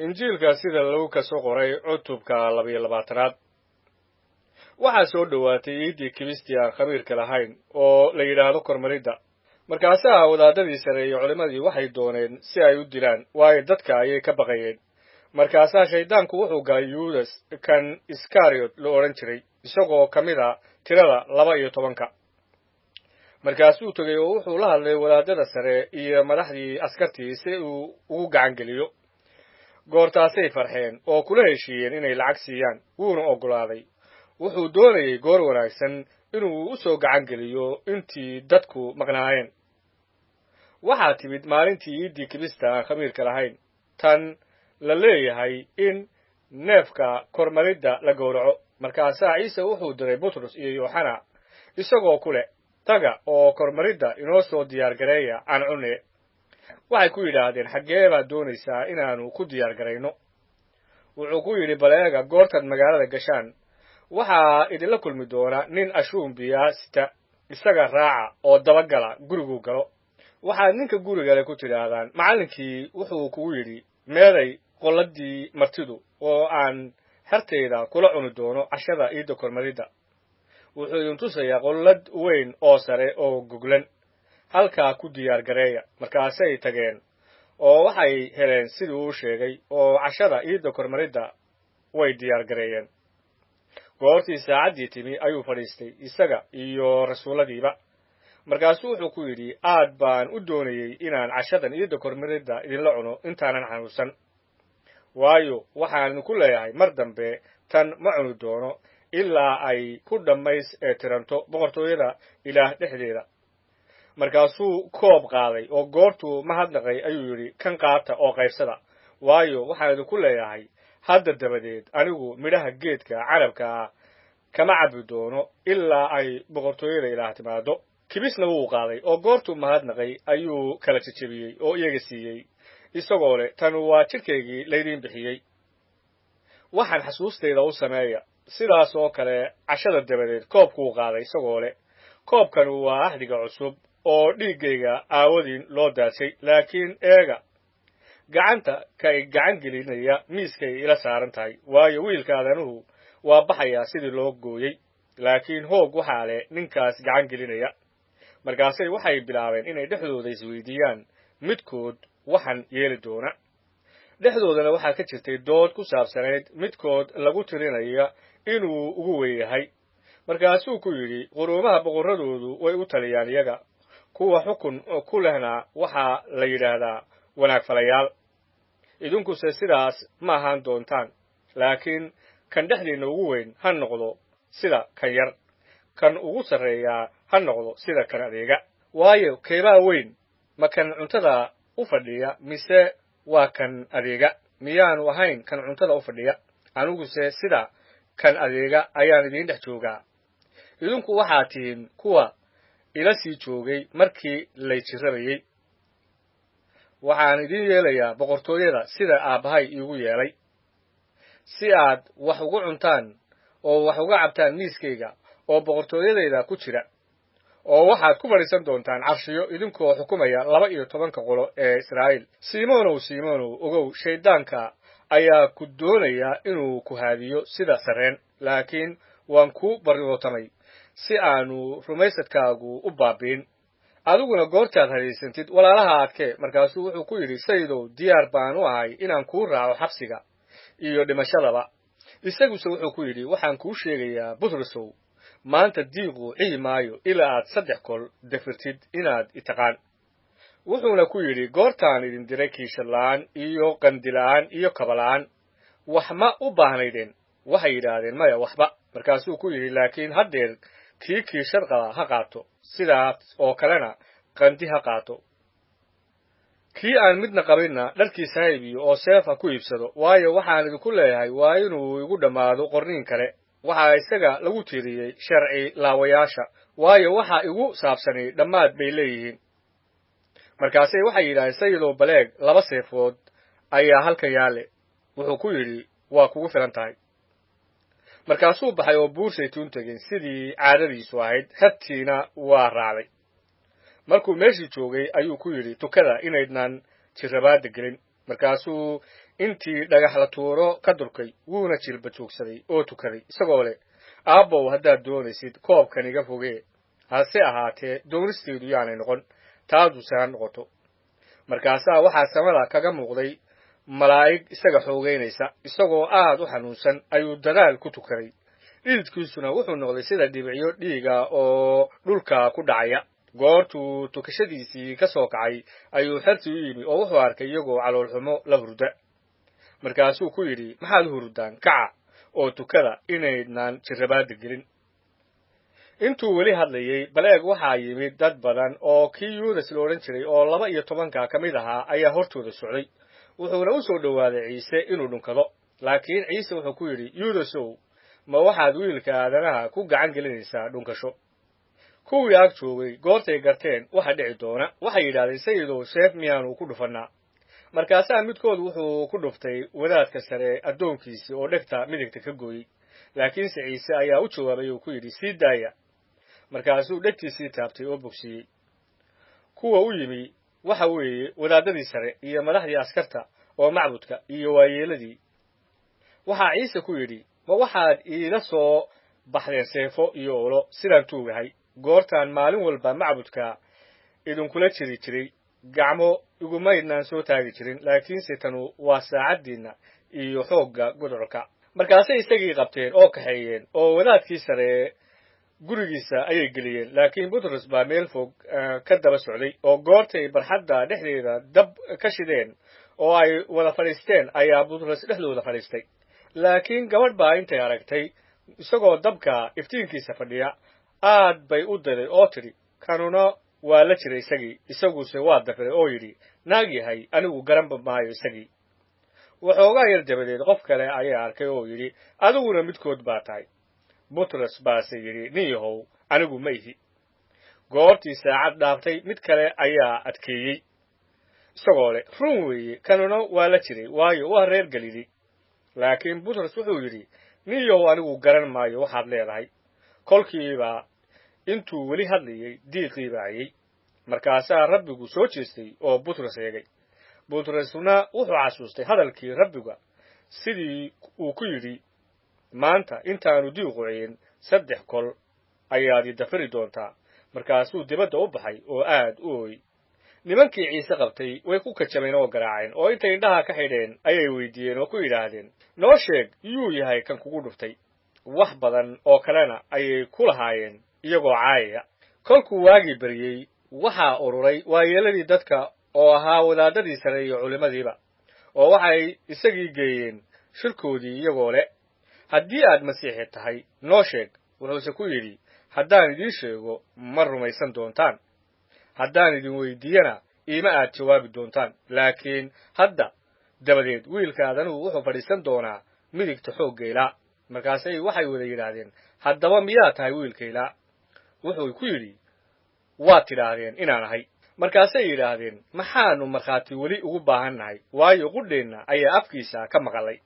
injiilka sida lagu kasoo qoray cutubka 22aad waxaa soo dhowaatay iidii kiristi aan khabiirka lahayn oo la yidhaahdo kormaridda markaasaa wadaadadii sare iyo culimmadii waxay dooneen si ay u dilaan waayo dadka ayay ka baqayeen markaasaa shayddaanku wuxuu galay yuudas kan iskariyot la odhan jiray isagoo ka mid a tirada 12 markaasuu tegey oo wuxuu la hadlay wadaadada sare iyo madaxdii askartii si uu ugu gacan geliyo goortaasay farxeen oo kula heshiiyeen inay lacag siiyaan wuuna oggolaaday wuxuu doonayay goor wanaagsan inuu u soo gacan geliyo intii dadku maqnaayeen waxaa timid maalintii iidii kirista aan khamiirka lahayn tan la leeyahay in neefka kormaridda la gowraco markaasaa ciise wuxuu diray butros iyo yooxana isagoo ku leh taga oo kormaridda inoo soo diyaargareeya aan cunne waxay ku yidhaahdeen xaggee baad doonaysaa inaannu ku diyaargarayno wuxuu ku yidhi bal eega goortaad magaalada gashaan waxaa idinla kulmi doona nin ashuumbiya sita isaga raaca oo dabagala guriguu galo waxaad ninka gurigale ku tidhaahdaan macallinkii wuxuu kugu yidhi meeday qolladii martidu oo aan xertayda kula cuni doono cashada iidda kormaridda wuxuu idin tusayaa qollad weyn oo sare oo goglan halkaa ku diyaargareeya markaasay tageen oo waxay heleen sidii uu sheegay oo cashada iidda kormaridda way diyaargareeyeen goortii saacaddii timi ayuu fadhiistay isaga iyo rasuulladiiba markaasuu wuxuu ku yidhi aad baan u doonayey inaan cashadan iidda kormaridda idinla cuno intaanan xanuunsan waayo waxaan idinku leeyahay mar dambe tan ma cuni doono ilaa ay ku tiranto boqortooyada ilaah dhexdeeda markaasuu koob qaaday oo goortuu mahadnaqay ayuu yidhi kan qaata oo qaybsada waayo waxaan idinku leeyahay hadda dabadeed anigu midhaha geedka carabkaa kama cabbi doono ilaa ay boqortooyada ilaah timaado kibisna wuu qaaday oo goortuu mahadnaqay ayuu kala jejebiyey oo iyaga siiyey isagoo leh tan waa jidhkaygii laydiin bixiyey waxaan xasuustayda u sameeya sidaas oo kale cashada dabadeed koobkuu qaaday isagoo leh koobkan waa ahdiga cusub oo dhiiggayga aawadiin loo daashay laakiin eega gacanta kay gacan gelinaya miiskay ila saaran tahay waayo wiilka aadanuhu waa baxayaa sidii loo gooyey laakiin hoog waxaa leh ninkaas gacan gelinaya markaasay waxay bilaabeen inay dhexdooda isweydiiyaan midkood waxaan yeeli doona dhexdoodana waxaa ka jirtay dood ku saabsanayd midkood lagu tirinaya inuu ugu weeyahay markaasuu ku yidhi quruumaha boqorradoodu way u taliyaan iyaga kuwa xukun ku lehna waxaa la yidhaahdaa wanaagfalayaal idinkuse sidaas ma ahaan doontaan laakiin kan dhexdiinna ugu weyn ha noqdo sida kan yar kan ugu sarreeyaa ha noqdo sida kan adeega waayo keebaa weyn ma kan cuntada u fadhiya mise waa kan adeega miyaanu ahayn kan cuntada u fadhiya aniguse sida kan adeega ayaan idiin dhex joogaa idinku waxaa tihiin kuwa ila sii joogay markii lay jirrabayey waxaan idiin yeelayaa boqortooyada sida aabbahay iigu yeelay si aad wax ugu cuntaan oo wax uga cabtaan miiskayga oo boqortooyadayda ku jira oo waxaad ku fadhiisan doontaan carshiyo idinkoo xukumaya 12 qolo ee Israa'iil Simonow ogow shayddaanka ayaa ku doonaya inuu ku haadiyo sida sareen laakiin waan ku baryootay si aanu rumaysadkaagu u baabiin adiguna goortaad hadaysantid walaalaha adkee markaasuu wuxuu ku yidhi saydow diyaar baan u ahay inaan kuu raaco xabsiga iyo dhimashadaba isaguse wuxuu ku yidhi waxaan kuu sheegayaa butrosow maanta diiqu cihi maayo ilaa aad 3 kol dafirtid inaad itaqaan wuxuuna ku yidhi goortaan idin diray kiishala'aan iyo qandila'aan iyo kabala'aan wax ma u baahnaydeen waxay yidhaahdeen maya waxba markaasuu ku yidhi laakiin haddeer kii kiishad qaba ha qaato sidaas oo kalena qandi ha qaato kii aan midna qabinna dharkiisa ha iibiyo oo seef ha ku iibsado waayo waxaan idinku leeyahay waa inuu igu dhammaado qorniin kale waxaa isaga lagu tiiriyey sharci laawayaasha waayo waxa igu saabsanay dhammaad bay leeyihiin markaasay waxay yidhahdeen sayidow baleeg 2 seefood ayaa halkan yaale wuxuu ku yidhi waa kugu filan tahay markaasuu baxay oo buur saytuun tegey sidii caadadiisu ahayd habtiina waa raacday markuu meeshii joogay ayuu ku yidhi tukada inaydnan jirrabaadda gelin markaasuu intii dhagax la tuuro ka durkay wuuna jilba joogsaday oo tukaday isagoo leh aabbow haddaad doonaysid koobkan iga fogee hase ahaatee doonisteedu yaanay noqon taaduse ha noqoto markaasaa waxaa samada kaga muuqday malaa'ig isaga xoogaynaysa isagoo aad u xanuunsan ayuu dadaal ku tukaday dhididkiisuna wuxuu noqday sida dhibicyo dhiiga oo dhulka ku dhacaya goortuu tukashadiisii ka soo kacay ayuu xertii u yimi oo wuxuu arkay iyagoo caloolxumo la hurda markaasuu ku yidhi maxaad u hurdaan kaca oo tukada inaydnaan jirrabaadda gelin intuu weli hadlayey baleeg waxaa yimid dad badan oo kii yuudas la odhan jiray oo 12 ka mid ahaa ayaa hortooda socday wuxuuna u soo dhowaaday ciise inuu dhunkado laakiin ciise wuxuu ku yidhi yuudasow ma waxaad wiilka aadanaha ku gacan gelinaysaa dhunkasho kuwii ag joogay goortay garteen waxa dhici doona waxay yidhaahdeen sayidow seef miyaanu ku dhufannaa markaasaa midkood wuxuu ku dhuftay wadaadka sare addoonkiisii oo dhegta midigta ka gooyey laakiinse ciise ayaa u jawaabay oo ku yidhi sii daaya markaasuu dhegtiisii taabtay oo bogsiiyey kuwa u yimi waxa weeye wadaadadii sare iyo madaxdii askarta oo macbudka iyo waayeeladii waxaa ciise ku yidhi ma waxaad iila soo baxdeen seefo iyo olo sidaan tuugahay goortaan maalin walba macbudka idinkula jiri jiray gacmo igumaydnaan soo taagi jirin laakiinse tanu waa saacaddiinna iyo xoogga gudcurka markaasay isagii qabteen oo kaxeeyeen oo wadaadkii sare gurigiisa ayay geliyeen laakiin butros baa meel fog ka daba socday oo goortay barxadda dhexdeeda dab ka shideen oo ay wada fadhiisteen ayaa butros dhexdooda fadhiistay laakiin gabadh baa intay aragtay isagoo dabka iftiinkiisa fadhiya aad bay u daday oo tidhi kanuna waa la jiray isagii isaguse waa dafiray oo yidhi naag yahay anigu garanba maayo isagii waxoogaa yar dabadeed qof kale ayaa arkay oo yidhi adiguna midkood baa tahay butros baase yidhi nin yahow anigu ma ihi goortii saacad dhaaftay mid kale ayaa adkeeyey isagoo leh run weeye kanuna waa la jiray waayo waa reer galili laakiin butros wuxuu yidhi nin yahow anigu garan maayo waxaad leedahay kolkiiba intuu weli hadlayey diiqii baayey markaasaa rabbigu soo jeestay oo butros eegay butrosna wuxuu xasuustay hadalkii rabbiga sidii uu ku yidhi maanta intaanu diiqu ciin 3 kol ayaad i dafiri doontaa markaasuu dibadda u baxay oo aad u ooyey nimankii ciise qabtay way ku kajabeen oo garaaceen oo intay indhaha ka xidheen ayay weydiiyeen oo ku yidhaahdeen noo sheeg yuu yahay kan kugu dhuftay wax badan oo kalena ayay ku lahaayeen iyagoo caayaya kolkuu waagii baryey waxaa ururay waayeeladii dadka oo ahaa wadaadadii sare iyo culimmadiiba oo waxay isagii geeyeen shirkoodii iyagoo leh haddii aad masiixi tahay noo sheeg wuxuuse ku yidhi haddaan idiin sheego ma rumaysan doontaan haddaan idin weydiiyana iima aad jawaabi doontaan laakiin hadda dabadeed wiilkaadanuhu wuxuu fadhiisan doonaa midigta xooggaylaa markaasay waxay wada yidhaahdeen haddaba miyaa tahay wiilkaylaa wuxuu ku yidhi waad tidhaahdeen inaan ahay markaasay yidhaahdeen maxaanu markhaati weli ugu baahan nahay waayo qudheenna ayaa afkiisa ka maqalay